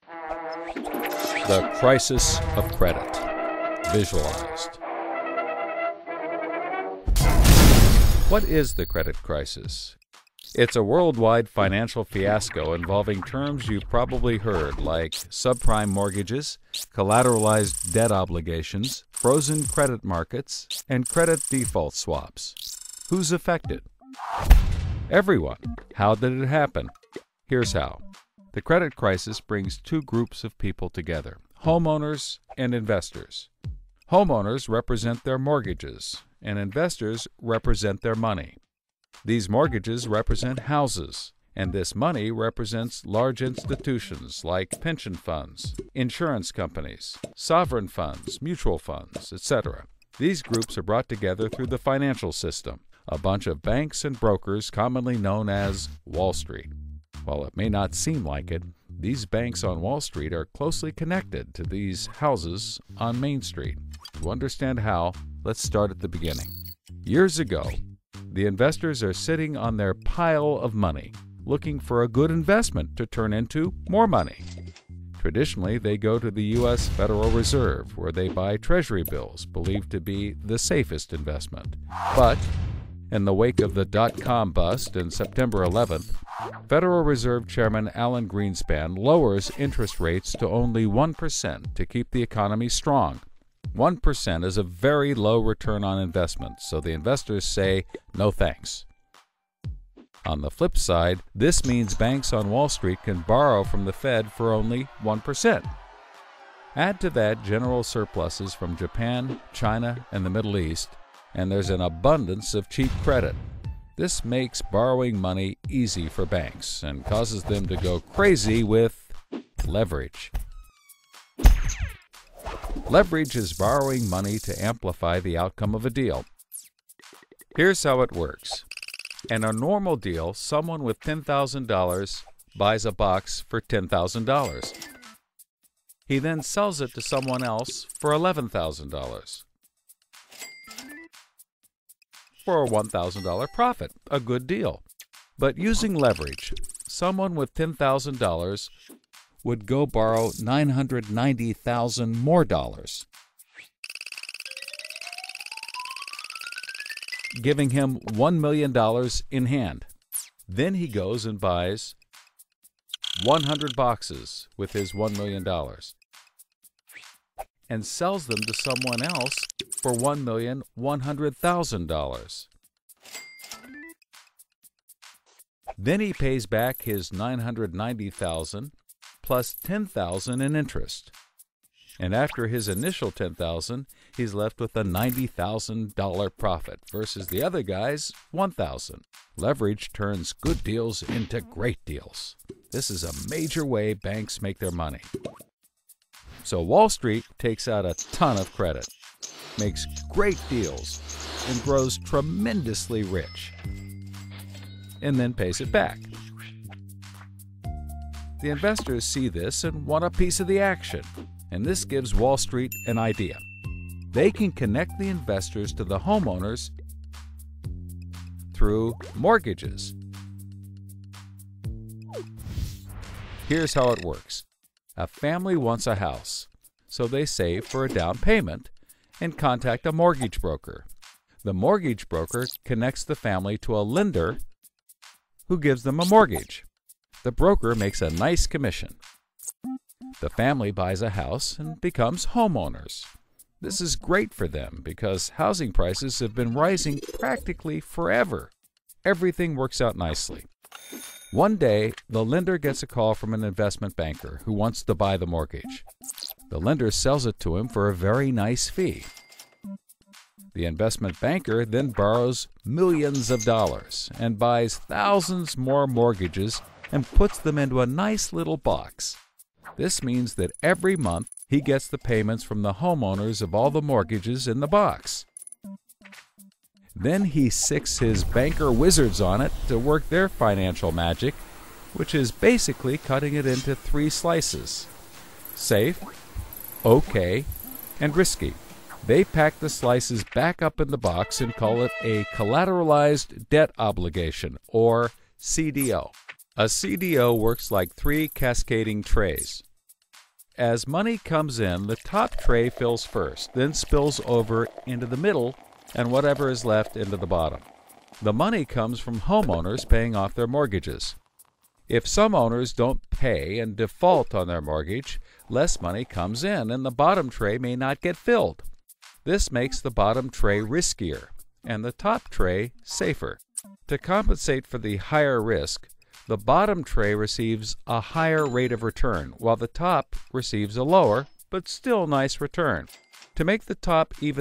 The crisis of credit, visualized. What is the credit crisis? It's a worldwide financial fiasco involving terms you've probably heard like subprime mortgages, collateralized debt obligations, frozen credit markets, and credit default swaps. Who's affected? Everyone. How did it happen? Here's how. The credit crisis brings two groups of people together, homeowners and investors. Homeowners represent their mortgages, and investors represent their money. These mortgages represent houses, and this money represents large institutions like pension funds, insurance companies, sovereign funds, mutual funds, etc. These groups are brought together through the financial system, a bunch of banks and brokers commonly known as Wall Street. While it may not seem like it, these banks on Wall Street are closely connected to these houses on Main Street. To understand how, let's start at the beginning. Years ago, the investors are sitting on their pile of money, looking for a good investment to turn into more money. Traditionally, they go to the U.S. Federal Reserve, where they buy Treasury bills, believed to be the safest investment. But in the wake of the dot-com bust in September 11th, Federal Reserve Chairman Alan Greenspan lowers interest rates to only 1% to keep the economy strong. 1% is a very low return on investment, so the investors say, no thanks. On the flip side, this means banks on Wall Street can borrow from the Fed for only 1%. Add to that general surpluses from Japan, China, and the Middle East, and there's an abundance of cheap credit. This makes borrowing money easy for banks and causes them to go crazy with leverage. Leverage is borrowing money to amplify the outcome of a deal. Here's how it works. In a normal deal, someone with $10,000 buys a box for $10,000. He then sells it to someone else for $11,000. For a $1,000 profit, a good deal. But using leverage, someone with $10,000 would go borrow $990,000 more dollars, giving him $1 million in hand. Then he goes and buys 100 boxes with his $1 million and sells them to someone else for $1,100,000. Then he pays back his $990,000 plus $10,000 in interest. And after his initial $10,000, he's left with a $90,000 profit versus the other guy's $1,000. Leverage turns good deals into great deals. This is a major way banks make their money. So Wall Street takes out a ton of credit, makes great deals, and grows tremendously rich, and then pays it back. The investors see this and want a piece of the action, and this gives Wall Street an idea. They can connect the investors to the homeowners through mortgages. Here's how it works. A family wants a house, so they save for a down payment and contact a mortgage broker. The mortgage broker connects the family to a lender who gives them a mortgage. The broker makes a nice commission. The family buys a house and becomes homeowners. This is great for them because housing prices have been rising practically forever. Everything works out nicely. One day, the lender gets a call from an investment banker who wants to buy the mortgage. The lender sells it to him for a very nice fee. The investment banker then borrows millions of dollars and buys thousands more mortgages and puts them into a nice little box. This means that every month he gets the payments from the homeowners of all the mortgages in the box. Then he sicks his banker wizards on it to work their financial magic, which is basically cutting it into 3 slices: safe, okay, and risky. They pack the slices back up in the box and call it a collateralized debt obligation, or CDO. A CDO works like 3 cascading trays. as money comes in, the top tray fills first, then spills over into the middle, and whatever is left into the bottom. The money comes from homeowners paying off their mortgages. If some owners don't pay and default on their mortgage, less money comes in and the bottom tray may not get filled. This makes the bottom tray riskier and the top tray safer. To compensate for the higher risk, the bottom tray receives a higher rate of return, while the top receives a lower, but still nice return. To make the top even